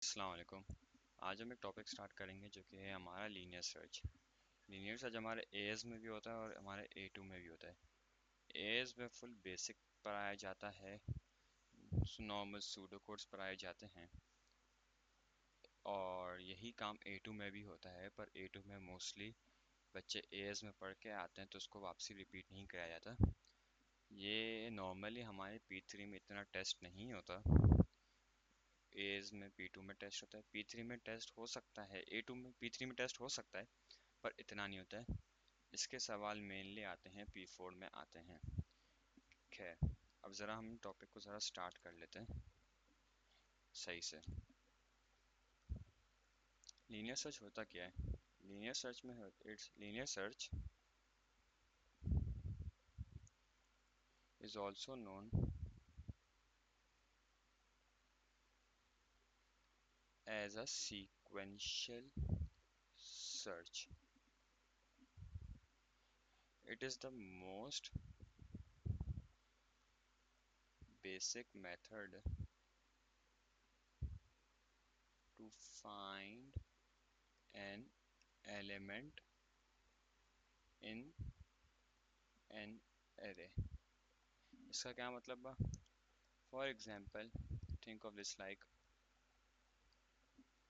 अस्सलाम वालेकुम। आज हम एक टॉपिक स्टार्ट करेंगे जो कि है हमारा लीनियर सर्च। लीनियर सर्च हमारे एएस में भी होता है और हमारे ए2 में भी होता है। एएस में फुल बेसिक पढ़ाया जाता है, नॉर्मल सूडो कोड्स पढ़ाए जाते हैं और यही काम ए2 में भी होता है। पर ए2 में मोस्टली बच्चे एएस में पढ़ के आते हैं तो उसको वापसी रिपीट नहीं कराया जाता। ये नॉर्मली हमारे पी3 में इतना टेस्ट नहीं होता। एज में पी2 में टेस्ट होता है, पी3 में टेस्ट हो सकता है, ए2 में पी3 में टेस्ट हो सकता है पर इतना नहीं होता है। इसके सवाल मेनली आते हैं पी4 में आते हैं। खैर, अब ज़रा हम टॉपिक को ज़रा स्टार्ट कर लेते हैं सही से। लीनियर सर्च होता क्या है? लीनियर सर्च में it's linear search is also known as a sequential search. It is the most basic method to find an element in an array. इसका क्या मतलब बा? For example think of this like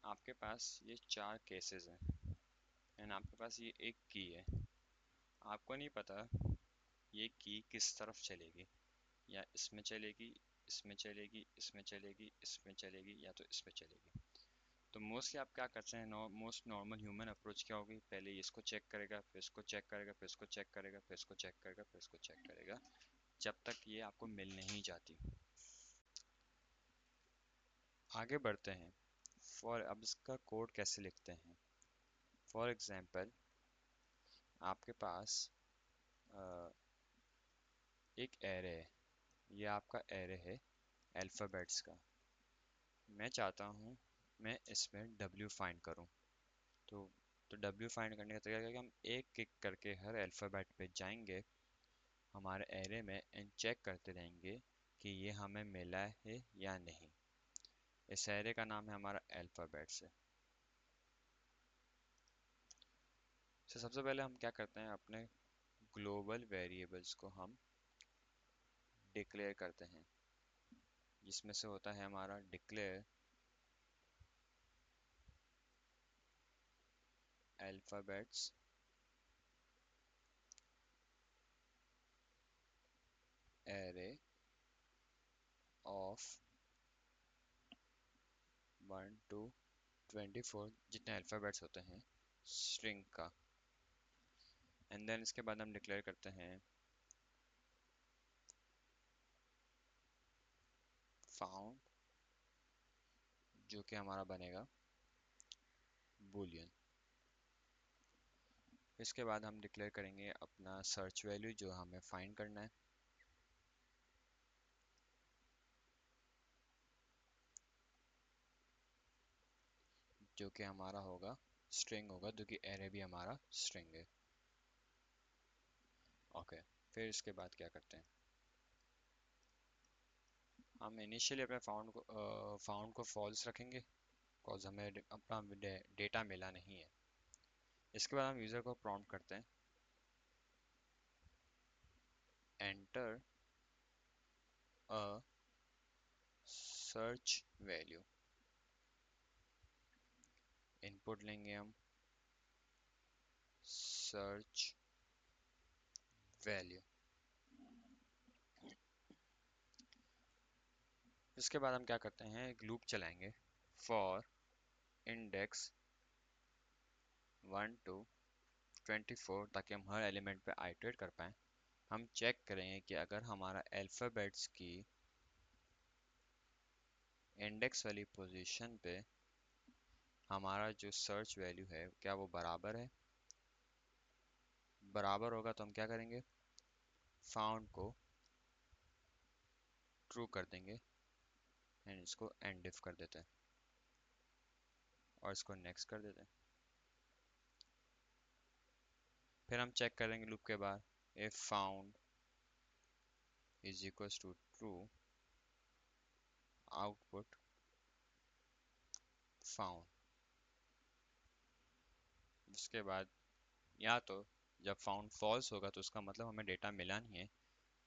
आपके पास ये चार cases हैं and आपके पास ये एक की है। आपको नहीं पता ये की किस तरफ चलेगी, या इसमें चलेगी, इसमें चलेगी, इसमें चलेगी, इसमें चलेगी, या तो इसमें चलेगी। तो मोस्टली आप क्या करते हैं, मोस्ट नॉर्मल ह्यूमन अप्रोच क्या होगी, पहले इसको चेक करेगा, फिर इसको चेक करेगा, फिर इसको चेक करेगा, फिर इसको चेक करेगा, फिर इसको चेक करेगा, जब तक ये आपको मिल नहीं जाती। आगे बढ़ते हैं। अब इसका कोड कैसे लिखते हैं? फॉर एग्जाम्पल आपके पास एक एरे है, ये आपका एरे है अल्फ़ाबेट्स का। मैं चाहता हूँ मैं इसमें W फाइंड करूँ। तो W फाइंड करने का तरीका क्या है कि हम एक किक करके हर अल्फ़ाबेट पे जाएंगे हमारे एरे में एंड चेक करते रहेंगे कि ये हमें मिला है या नहीं। इस एरे का नाम है हमारा अल्फ़ाबेट्स है। तो सबसे पहले हम क्या करते हैं, अपने ग्लोबल वेरिएबल्स को हम डिक्लेयर करते हैं, जिसमें से होता है हमारा declare alphabets array of 1 to 24 जितने अल्फ़ाबेट्स होते हैं स्ट्रिंग का। एंड देन इसके बाद हम डिक्लेयर करते हैं फाउंड, जो कि हमारा बनेगा बूलियन। इसके बाद हम डिक्लेयर करेंगे अपना सर्च वैल्यू जो हमें फाइंड करना है, जो कि हमारा होगा स्ट्रिंग होगा, जो कि एरे भी हमारा स्ट्रिंग है। ओके, फिर इसके बाद क्या करते हैं, हम इनिशियली अपने फाउंड को फॉल्स रखेंगे बिकॉज हमें अपना डेटा मिला नहीं है। इसके बाद हम यूज़र को प्रॉम्प्ट करते हैं enter a search value. Input लेंगे हम सर्च वैल्यू। इसके बाद हम क्या करते हैं, एक लूप चलाएंगे फॉर इंडेक्स 1 to 24, ताकि हम हर एलिमेंट पे आइटरेट कर पाएँ। हम चेक करेंगे कि अगर हमारा अल्फ़ाबेट्स की इंडेक्स वाली पोजीशन पे हमारा जो सर्च वैल्यू है क्या वो बराबर है। बराबर होगा तो हम क्या करेंगे, फाउंड को ट्रू कर देंगे एंड इसको एंड इफ कर देते हैं और इसको नेक्स्ट कर देते हैं। फिर हम चेक करेंगे लूप के बाद if found is equals to true, output found. उसके बाद या तो जब फाउंड फॉल्स होगा तो उसका मतलब हमें डेटा मिला नहीं है,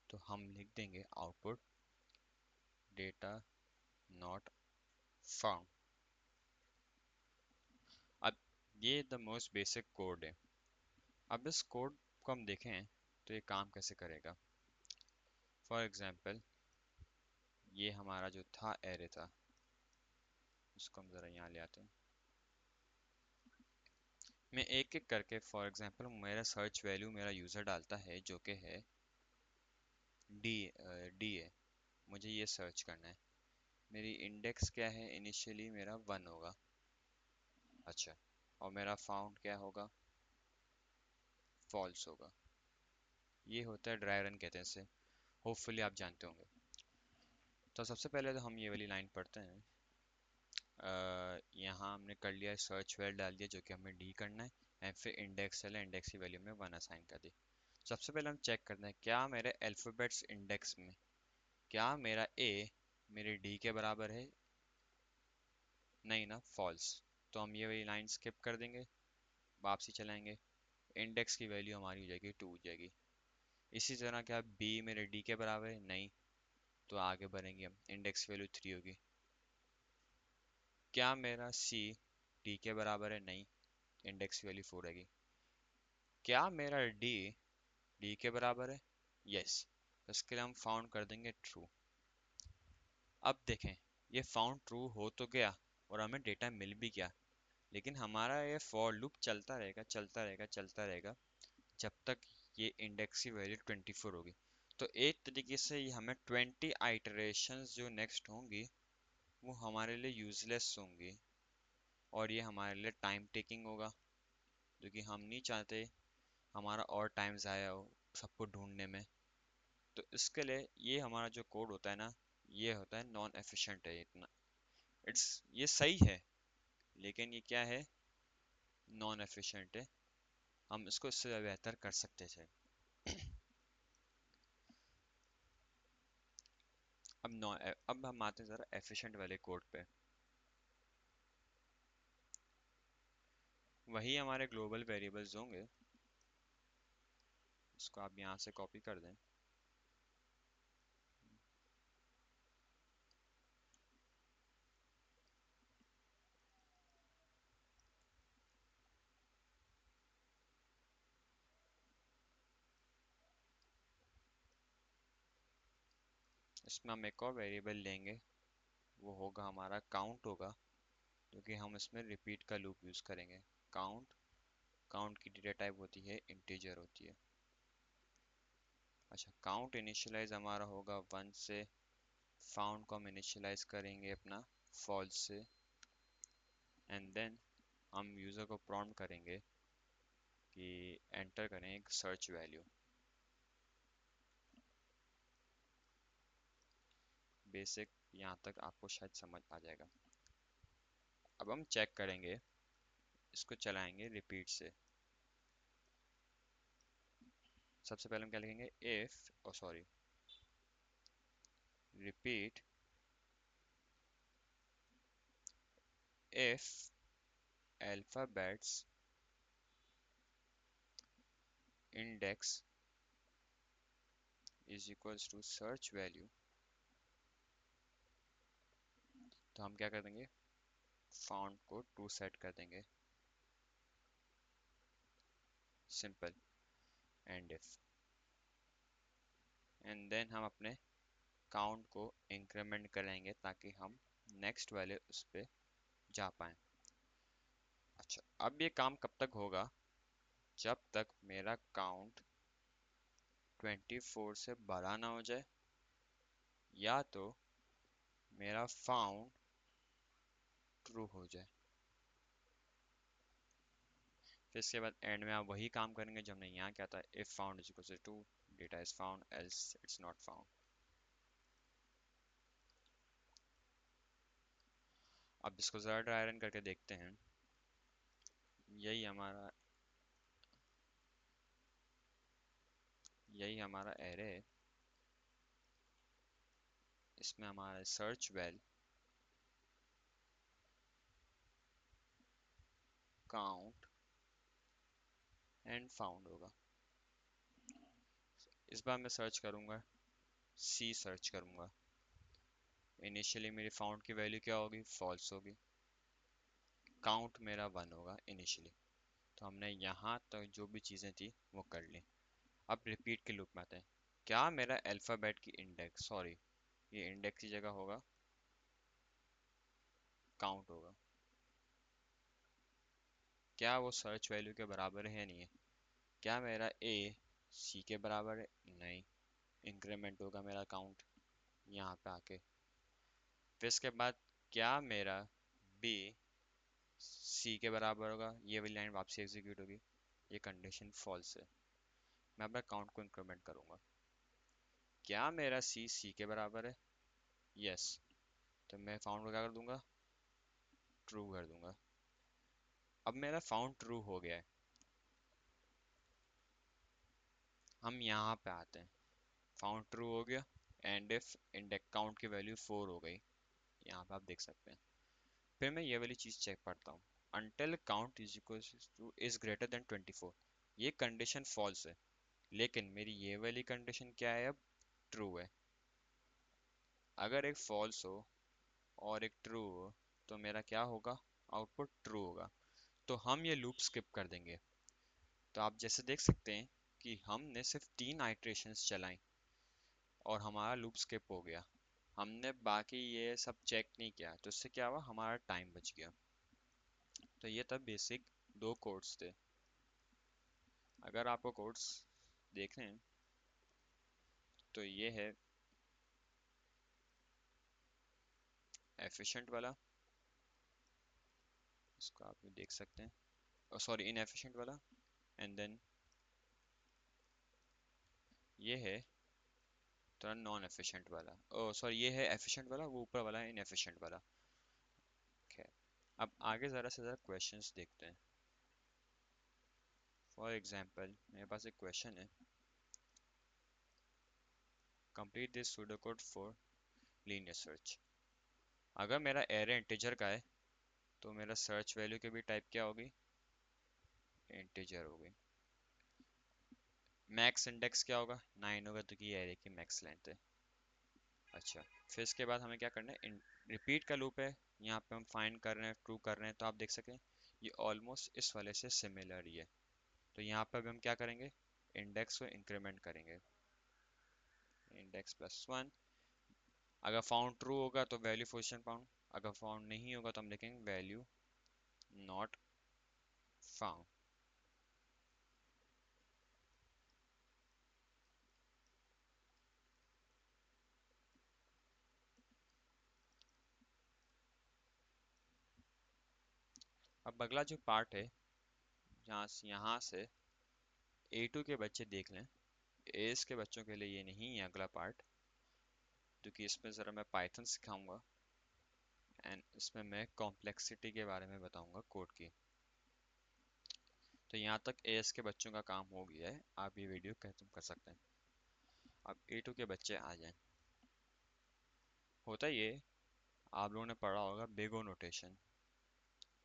तो हम लिख देंगे आउटपुट डेटा नॉट फाउंड। अब ये द मोस्ट बेसिक कोड है। अब इस कोड को हम देखें तो ये काम कैसे करेगा। फॉर एग्जांपल ये हमारा जो था एरे था, उसको हम ज़रा यहाँ ले आते हैं। मैं एक एक करके, फॉर एग्जांपल मेरा सर्च वैल्यू मेरा यूज़र डालता है जो कि है डी, डी है। मुझे ये सर्च करना है। मेरी इंडेक्स क्या है, इनिशियली मेरा 1 होगा। अच्छा, और मेरा फाउंड क्या होगा, फॉल्स होगा। ये होता है ड्राई रन कहते हैं इसे, होपफुली आप जानते होंगे। तो सबसे पहले तो हम ये वाली लाइन पढ़ते हैं। यहाँ हमने कर लिया, सर्च वेल डाल दिया जो कि हमें डी करना है, एंड फिर इंडेक्स चला, इंडेक्स की वैल्यू में 1 असाइन कर दी। सबसे पहले हम चेक करते हैं क्या मेरे अल्फ़ाबेट्स इंडेक्स में, क्या मेरा ए मेरे डी के बराबर है। नहीं ना, फॉल्स। तो हम ये वाली लाइन स्किप कर देंगे, वापसी चलाएंगे, इंडेक्स की वैल्यू हमारी हो जाएगी 2 हो जाएगी। इसी तरह क्या बी मेरे डी के बराबर है, नहीं, तो आगे बढ़ेंगे हम, इंडेक्स वैल्यू 3 होगी। क्या मेरा सी डी के बराबर है, नहीं, इंडेक्स की वैल्यू 4 रहेगी। क्या मेरा डी डी के बराबर है, यस, तो इसके लिए हम फाउंड कर देंगे ट्रू। अब देखें, ये फाउंड ट्रू हो तो गया और हमें डेटा मिल भी गया, लेकिन हमारा ये फॉर लूप चलता रहेगा चलता रहेगा चलता रहेगा जब तक ये इंडेक्स की वैल्यू 24 होगी। तो एक तरीके से ये हमें 20 आइटरेशंस जो नेक्स्ट होंगी वो हमारे लिए यूजलेस होंगी, और ये हमारे लिए टाइम टेकिंग होगा, जो कि हम नहीं चाहते हमारा और टाइम ज़ाया हो सबको ढूंढने में। तो इसके लिए ये हमारा जो कोड होता है ना, ये होता है नॉन एफिशिएंट है इतना। ये सही है, लेकिन ये क्या है, नॉन एफिशिएंट है। हम इसको इससे बेहतर कर सकते थे। अब हम आते हैं ज़रा एफिशिएंट वाले कोड पे। वही हमारे ग्लोबल वेरिएबल्स होंगे, इसको आप यहाँ से कॉपी कर दें। इसमें हम एक और वेरिएबल लेंगे, वो होगा हमारा काउंट होगा, क्योंकि हम इसमें रिपीट का लूप यूज़ करेंगे। काउंट, काउंट की डेटा टाइप होती है इंटीजर होती है। अच्छा, काउंट इनिशियलाइज हमारा होगा 1 से, फाउंड को हम इनिशियलाइज करेंगे अपना फॉल्स से, एंड देन हम यूज़र को प्रॉम्प्ट करेंगे कि एंटर करें एक सर्च वैल्यू। बेसिक यहाँ तक आपको शायद समझ आ जाएगा। अब हम चेक करेंगे, इसको चलाएंगे रिपीट से। सबसे पहले हम क्या लिखेंगे, if, oh sorry, repeat if alphabets index is equals to search value. तो हम क्या कर देंगे, फाउंड को टू सेट कर देंगे, simple, and if, and then हम अपने काउंट को इंक्रीमेंट करेंगे ताकि हम नेक्स्ट वाले उस पर जा पाएं। अच्छा, अब ये काम कब तक होगा, जब तक मेरा काउंट 24 से बड़ा ना हो जाए, या तो मेरा फाउंड ट्रू हो जाए। फिर इसके बाद एंड में आप वही काम करेंगे जो हमने यहाँ किया था, if found is equal to true, data is found, else it's not found. अब इसको ज़रा ड्राई रन करके देखते हैं। यही हमारा यही हमारा एरे है। इसमें हमारा search well count and found होगा। इस बार मैं सर्च करूंगा, सी सर्च करूंगा। इनिशियली मेरी फाउंड की वैल्यू क्या होगी, फॉल्स होगी। काउंट मेरा 1 होगा इनिशियली। तो हमने यहाँ तक जो भी चीज़ें थी वो कर ली। अब रिपीट के लूप में आते हैं। क्या मेरा अल्फ़ाबेट की इंडेक्स, सॉरी ये इंडेक्स की जगह होगा काउंट होगा, क्या वो सर्च वैल्यू के बराबर है या नहीं है? क्या मेरा ए सी के बराबर है? नहीं। इंक्रीमेंट होगा मेरा काउंट यहाँ पे आके। फिर इसके बाद क्या मेरा बी सी के बराबर होगा? ये वाली लाइन वापसी एग्जीक्यूट होगी। ये कंडीशन फॉल्स है। मैं अपना काउंट को इंक्रीमेंट करूंगा। क्या मेरा सी सी के बराबर है? यस। तो मैं फाउंड को क्या कर दूंगा, ट्रू कर दूंगा। अब मेरा फाउंड ट्रू हो गया है। हम यहाँ पे आते हैं, फाउंड ट्रू हो गया एंड इफ इंडेक्स काउंट की वैल्यू 4 हो गई, यहाँ पे आप देख सकते हैं। फिर मैं ये वाली चीज चेक करता हूँ, until count is equals to is greater than 24। ये कंडीशन फॉल्स है, लेकिन मेरी ये वाली कंडीशन क्या है, अब ट्रू है। अगर एक फॉल्स हो और एक ट्रू हो तो मेरा क्या होगा, आउटपुट ट्रू होगा। तो हम ये लूप स्किप कर देंगे। तो आप जैसे देख सकते हैं कि हमने सिर्फ 3 आइट्रेशंस चलाई और हमारा लूप स्किप हो गया। हमने बाकी ये सब चेक नहीं किया, तो इससे क्या हुआ, हमारा टाइम बच गया। तो ये तब बेसिक 2 कोड्स थे। अगर आपको कोड्स देखने हैं तो ये है एफिशिएंट वाला, इसको आप देख सकते हैं, सॉरी इनएफिशिएंट वाला। एंड देन ये है थोड़ा नॉन एफिशिएंट वाला, ओ सॉरी ये है एफिशिएंट वाला, वो ऊपर वाला है इनएफिशिएंट वाला। खैर, अब आगे ज़रा से ज़रा क्वेश्चंस देखते हैं। फॉर एग्जांपल मेरे पास एक क्वेश्चन है, complete this pseudo code for linear search. अगर मेरा एरे इंटीजर का है तो मेरा सर्च वैल्यू की भी टाइप क्या होगी, इंटीजर होगी। मैक्स इंडेक्स क्या होगा, 9 होगा, तो ये एरे की मैक्स लेंथ है। अच्छा, फिर इसके बाद हमें क्या करना है, रिपीट का लूप है, यहाँ पे हम फाइंड कर रहे हैं, ट्रू कर रहे हैं। तो आप देख सकें ये ऑलमोस्ट इस वाले से सिमिलर ही है। तो यहाँ पे अब हम क्या करेंगे, इंडेक्स को इंक्रीमेंट करेंगे, इंडेक्स +1। अगर फाउंड ट्रू होगा तो वैल्यू पोजीशन फाउंड, अगर फाउंड नहीं होगा तो हम लिखेंगे वैल्यू नॉट फाउंड। अब अगला जो पार्ट है, जहाँ से यहाँ से A2 के बच्चे देख लें, एस के बच्चों के लिए ये नहीं है अगला पार्ट, क्योंकि इसमें ज़रा मैं पाइथन सिखाऊंगा एंड इसमें मैं कॉम्प्लेक्सिटी के बारे में बताऊंगा कोड की। तो यहाँ तक एएस के बच्चों का काम हो गया है, आप ये वीडियो खत्म कर सकते हैं। अब A2 के बच्चे आ जाएं। होता ये, आप लोगों ने पढ़ा होगा बिग ओ नोटेशन,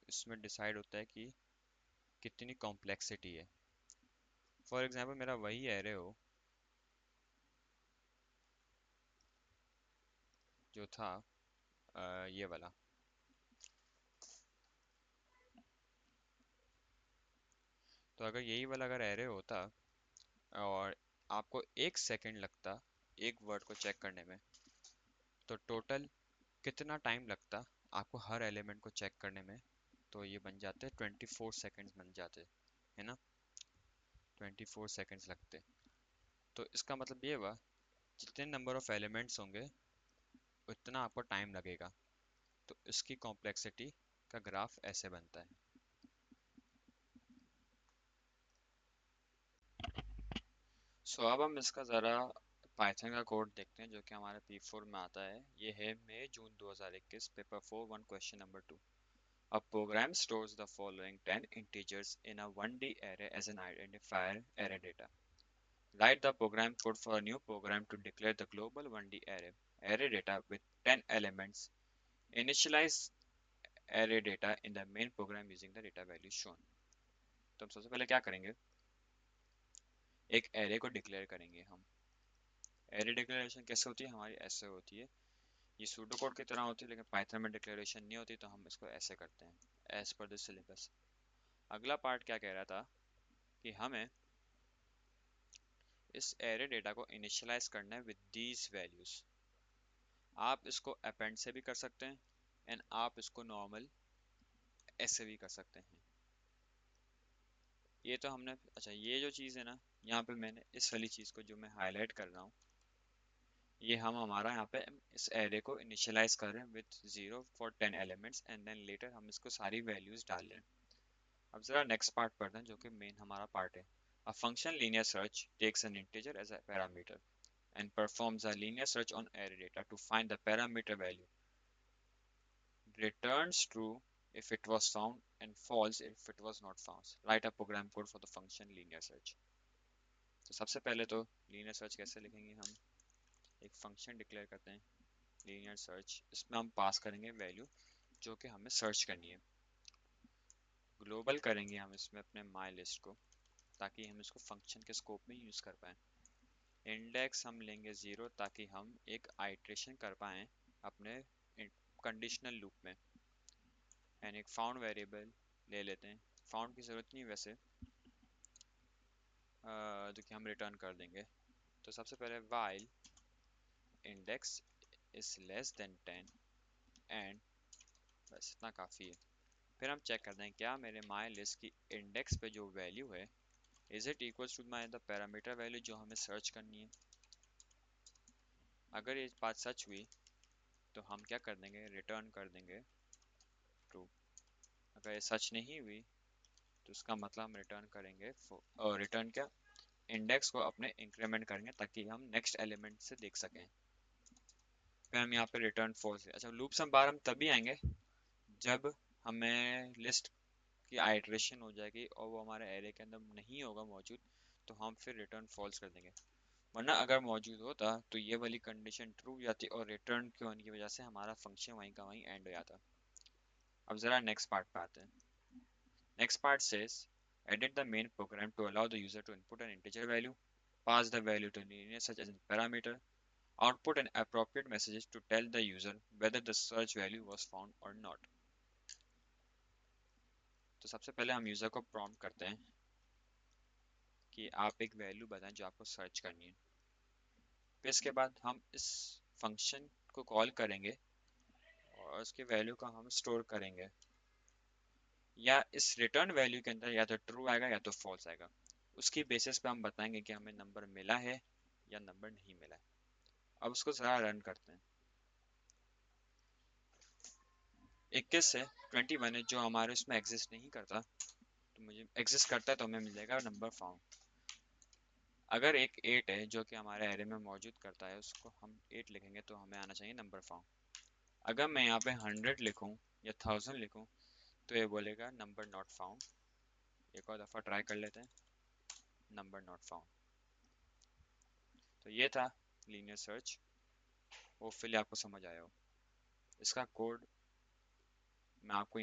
इसमें डिसाइड होता है कि कितनी कॉम्प्लेक्सिटी है। फॉर एग्जांपल मेरा वही एरे हो जो था ये वाला, तो अगर यही वाला अगर एरे होता और आपको 1 सेकंड लगता एक वर्ड को चेक करने में, तो टोटल कितना टाइम लगता आपको हर एलिमेंट को चेक करने में? तो ये बन जाते 24 सेकेंड्स बन जाते, है ना, 24 सेकेंड्स लगते। तो इसका मतलब ये हुआ जितने नंबर ऑफ एलिमेंट्स होंगे उतना आपको टाइम लगेगा। तो इसकी कॉम्प्लेक्सिटी का ग्राफ ऐसे बनता है। सो अब हम इसका ज़रा पाइथन का कोड देखते हैं जो कि हमारे P4 में आता है। ये है मई जून 2021, paper 4 1 question number 2। A program stores the following 10 integers in a 1D array as an identifier array data. Write the program code for a new program to declare the global 1D array data with 10 elements. Initialize array data in the main program using the data value shown। तो हम सबसे पहले क्या करेंगे, एक array को declare करेंगे हम। array डिक्लेरेशन कैसे होती है हमारी, ऐसे होती है, ये सूडो कोड की तरह होती है, लेकिन पाइथन में डिक्लेरेशन नहीं होती, तो हम इसको ऐसे करते हैं एज पर द सिलेबस। अगला पार्ट क्या कह रहा था कि हमें इस एरे डेटा को इनिशियलाइज करना है विद दीज वैल्यूज। आप इसको अपेंड से भी कर सकते हैं एंड आप इसको नॉर्मल ऐसे भी कर सकते हैं। ये तो हमने, अच्छा ये जो चीज़ है ना, यहाँ पे मैंने इस वाली चीज़ को जो मैं हाईलाइट कर रहा हूँ, ये हम हमारा यहाँ पे इस एरे को इनिशियलाइज कर रहे हैं with 0 for 10 elements and then later हम इसको सारी वैल्यूज डाल रहे हैं। अब जरा नेक्स्ट पार्ट पढ़ते हैं जो कि मेन हमारा पार्ट है। A function linear search takes an integer as a parameter and performs a linear search on array data to find the parameter value. Returns true if it was found and false if it was not found. Write a program code for the function linear search. तो सबसे पहले तो linear search कैसे लिखेंगे हम, एक function declare करते हैं linear search, इसमें हम पास करेंगे वैल्यू जो कि हमें सर्च करनी है। ग्लोबल करेंगे हम इसमें अपने माई लिस्ट को, ताकि हम इसको फंक्शन के स्कोप में यूज़ कर पाएँ। इंडेक्स हम लेंगे 0 ताकि हम एक आइट्रेशन कर पाएँ अपने कंडीशनल लूप में। एंड एक फाउंड वेरिएबल ले लेते हैं, फाउंड की ज़रूरत नहीं वैसे, जो कि हम रिटर्न कर देंगे। तो सबसे पहले while index is less than 10 and बस इतना काफ़ी है। फिर हम चेक करते हैं क्या मेरे माई लिस्ट की इंडेक्स पे जो वैल्यू है is it equals to my the parameter value जो हमें सर्च करनी है। अगर ये बात सच हुई तो हम क्या कर देंगे, रिटर्न कर देंगे ट्रू। अगर ये सच नहीं हुई तो उसका मतलब हम रिटर्न करेंगे, और रिटर्न क्या, इंडेक्स को अपने इंक्रीमेंट करेंगे ताकि हम नेक्स्ट एलिमेंट से देख सकें। फिर हम यहाँ पे रिटर्न फॉल्स। अच्छा लूप्स हम बार हम तभी आएंगे जब हमें लिस्ट की आइट्रेशन हो जाएगी और वो हमारे एरे के अंदर नहीं होगा मौजूद, तो हम फिर रिटर्न फॉल्स कर देंगे। वरना अगर मौजूद होता तो ये वाली कंडीशन ट्रू हो जाती और रिटर्न के होने की वजह से हमारा फंक्शन वहीं का वहीं एंड हो जाता। अब ज़रा नेक्स्ट पार्ट पे आते हैं। Next part says, edit the main program to allow the user to input an integer value, pass the value to linear search as a parameter, output an appropriate message to tell the user whether the search value was found or not. तो सबसे पहले हम user को prompt करते हैं कि आप एक वैल्यू बताएं जो आपको सर्च करनी है। फिर इसके बाद हम इस फंक्शन को कॉल करेंगे और उसके वैल्यू को हम स्टोर करेंगे, या इस रिटर्न वैल्यू के अंदर या तो ट्रू आएगा या तो फॉल्स आएगा। उसकी बेसिस पे हम बताएंगे कि हमें नंबर मिला है या नंबर नहीं मिला है। अब उसको ज़रा रन करते हैं। 21 से 21 है जो हमारे उसमें एग्जिस्ट नहीं करता, तो मुझे एग्जिस्ट करता है तो हमें मिल जाएगा नंबर फाउंड। अगर एक 8 है जो कि हमारे एरे में मौजूद करता है, उसको हम 8 लिखेंगे तो हमें आना चाहिए नंबर फाउंड। अगर मैं यहाँ पे 100 लिखूँ या 1000 लिखूँ तो ये बोलेगा नंबर नॉट फाउंड। एक और दफ़ा ट्राई कर लेते हैं, नंबर नॉट फाउंड। तो ये था लीनियर सर्च, होपफुली आपको समझ आया हो। इसका कोड मैं आपको